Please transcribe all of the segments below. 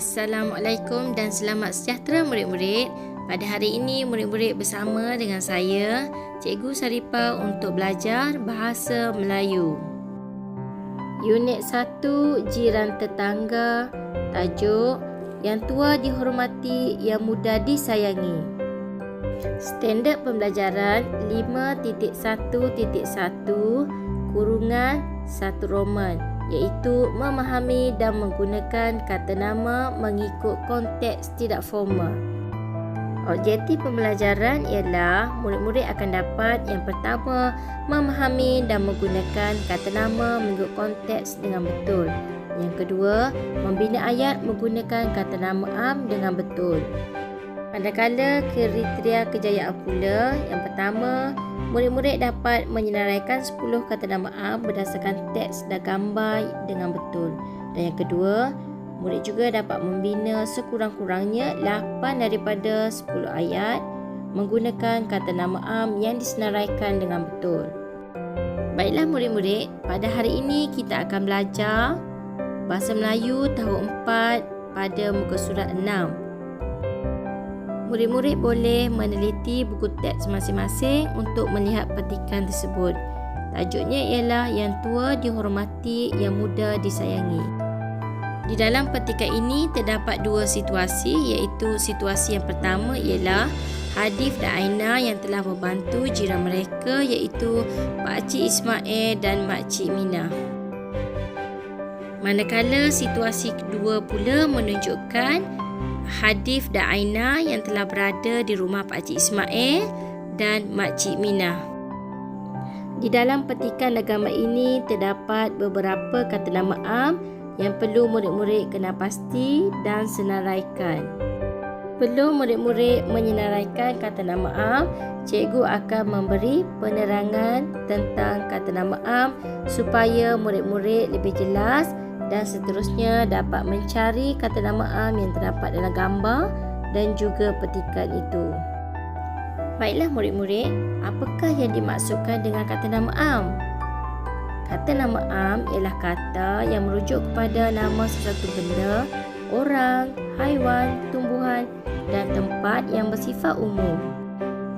Assalamualaikum dan selamat sejahtera murid-murid. Pada hari ini murid-murid bersama dengan saya, Cikgu Saripah untuk belajar Bahasa Melayu. Unit 1, Jiran Tetangga. Tajuk, Yang tua dihormati, yang muda disayangi. Standard pembelajaran 5.1.1 kurungan 1 Roman, iaitu memahami dan menggunakan kata nama mengikut konteks tidak formal. Objektif pembelajaran ialah murid-murid akan dapat yang pertama, memahami dan menggunakan kata nama mengikut konteks dengan betul. Yang kedua, membina ayat menggunakan kata nama am dengan betul. Manakala kriteria kejayaan pula, yang pertama, murid-murid dapat menyenaraikan 10 kata nama am berdasarkan teks dan gambar dengan betul. Dan yang kedua, murid juga dapat membina sekurang-kurangnya 8 daripada 10 ayat menggunakan kata nama am yang disenaraikan dengan betul. Baiklah murid-murid, pada hari ini kita akan belajar Bahasa Melayu tahun 4 pada muka surat 6. Murid-murid boleh meneliti buku teks masing-masing untuk melihat petikan tersebut. Tajuknya ialah Yang tua dihormati, yang muda disayangi. Di dalam petikan ini terdapat dua situasi, iaitu situasi yang pertama ialah Hadif dan Aina yang telah membantu jiran mereka, iaitu Pakcik Ismail dan Makcik Mina. Manakala situasi kedua pula menunjukkan Hadif dan Aina yang telah berada di rumah Pakcik Ismail dan Makcik Mina. Di dalam petikan dan gambar ini terdapat beberapa kata nama am yang perlu murid-murid kena pasti dan senaraikan. Perlu murid-murid menyenaraikan kata nama am, cikgu akan memberi penerangan tentang kata nama am supaya murid-murid lebih jelas dan seterusnya dapat mencari kata nama am yang terdapat dalam gambar dan juga petikan itu. Baiklah murid-murid, apakah yang dimaksudkan dengan kata nama am? Kata nama am ialah kata yang merujuk kepada nama sesuatu benda, orang, haiwan, tumbuhan dan tempat yang bersifat umum.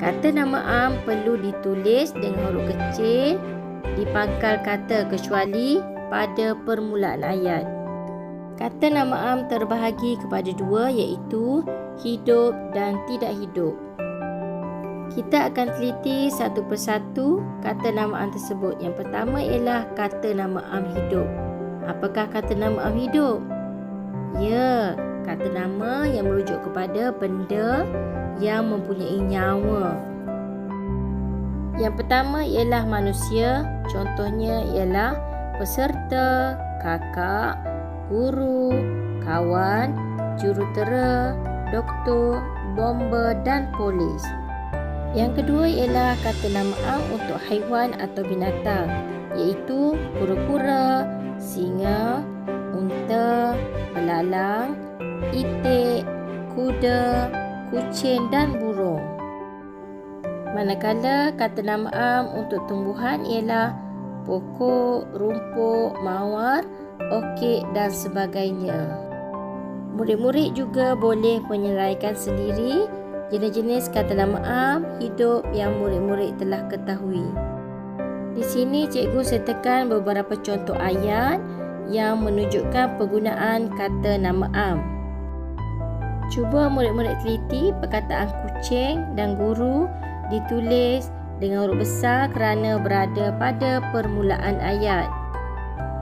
Kata nama am perlu ditulis dengan huruf kecil di pangkal kata kecuali pada permulaan ayat. Kata nama am terbahagi kepada dua, iaitu hidup dan tidak hidup. Kita akan teliti satu persatu kata nama am tersebut. Yang pertama ialah kata nama am hidup. Apakah kata nama am hidup? Ya, kata nama yang merujuk kepada benda yang mempunyai nyawa. Yang pertama ialah manusia. Contohnya ialah peserta, kakak, guru, kawan, jurutera, doktor, bomber dan polis. Yang kedua ialah kata nama am untuk haiwan atau binatang, iaitu kura-kura, singa, unta, belalang, itik, kuda, kucing dan burung. Manakala kata nama am untuk tumbuhan ialah pokok, rumput, mawar, orkid dan sebagainya. Murid-murid juga boleh menyelaikan sendiri jenis-jenis kata nama am hidup yang murid-murid telah ketahui. Di sini cikgu sertakan beberapa contoh ayat yang menunjukkan penggunaan kata nama am. Cuba murid-murid teliti perkataan kucing dan guru ditulis dengan huruf besar kerana berada pada permulaan ayat.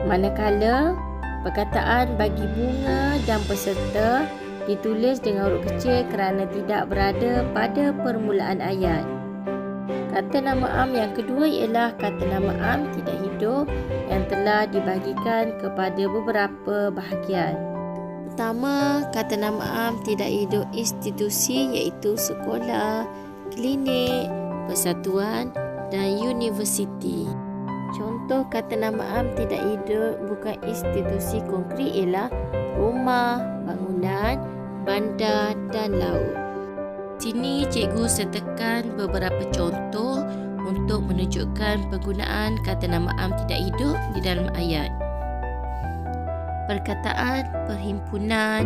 Manakala perkataan bagi bunga dan peserta ditulis dengan huruf kecil kerana tidak berada pada permulaan ayat. Kata nama am yang kedua ialah kata nama am tidak hidup yang telah dibahagikan kepada beberapa bahagian. Pertama, kata nama am tidak hidup institusi iaitu sekolah, klinik, persatuan dan universiti. Contoh kata nama am tidak hidup bukan institusi konkret ialah rumah, bangunan, bandar dan laut. Sini cikgu sertakan beberapa contoh untuk menunjukkan penggunaan kata nama am tidak hidup di dalam ayat. perkataan, perhimpunan,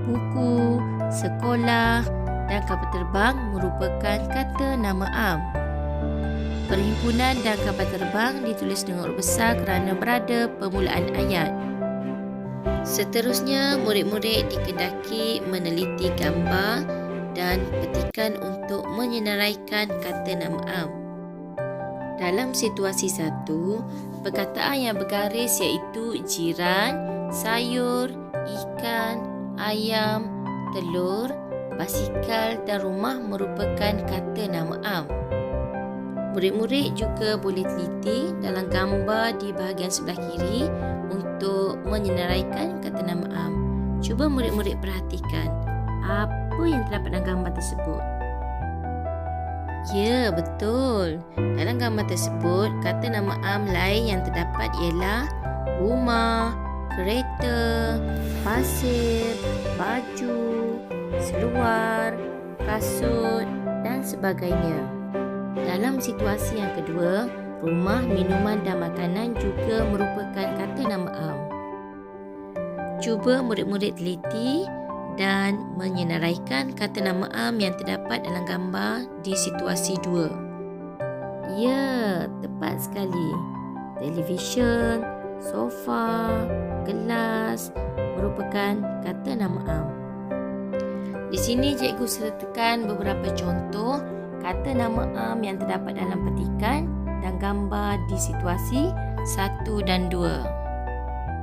buku, sekolah dan kapal terbang merupakan kata nama am. Perhimpunan dan kapal terbang ditulis dengan huruf besar kerana berada permulaan ayat. Seterusnya, murid-murid dikendaki meneliti gambar dan petikan untuk menyenaraikan kata nama am. Dalam situasi 1, perkataan yang bergaris iaitu jiran, sayur, ikan, ayam, telur, basikal dan rumah merupakan kata nama am. Murid-murid juga boleh teliti dalam gambar di bahagian sebelah kiri untuk menyenaraikan kata nama am. Cuba murid-murid perhatikan apa yang terdapat dalam gambar tersebut. Ya, betul. Dalam gambar tersebut, kata nama am lain yang terdapat ialah rumah, kereta, pasir, baju, seluar, kasut dan sebagainya. Dalam situasi yang kedua, rumah, minuman dan makanan juga merupakan kata nama am. Cuba murid-murid teliti dan menyenaraikan kata nama am yang terdapat dalam gambar di situasi 2. Ya, tepat sekali. Televisyen, sofa, gelas merupakan kata nama am. Di sini cikgu sertakan beberapa contoh kata nama am yang terdapat dalam petikan dan gambar di situasi 1 dan 2.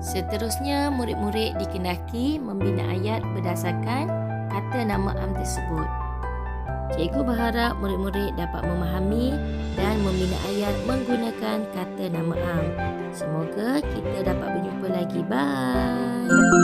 Seterusnya, murid-murid dikendaki membina ayat berdasarkan kata nama am tersebut. Cikgu berharap murid-murid dapat memahami dan membina ayat menggunakan kata nama am. Semoga kita dapat berjumpa lagi. Bye.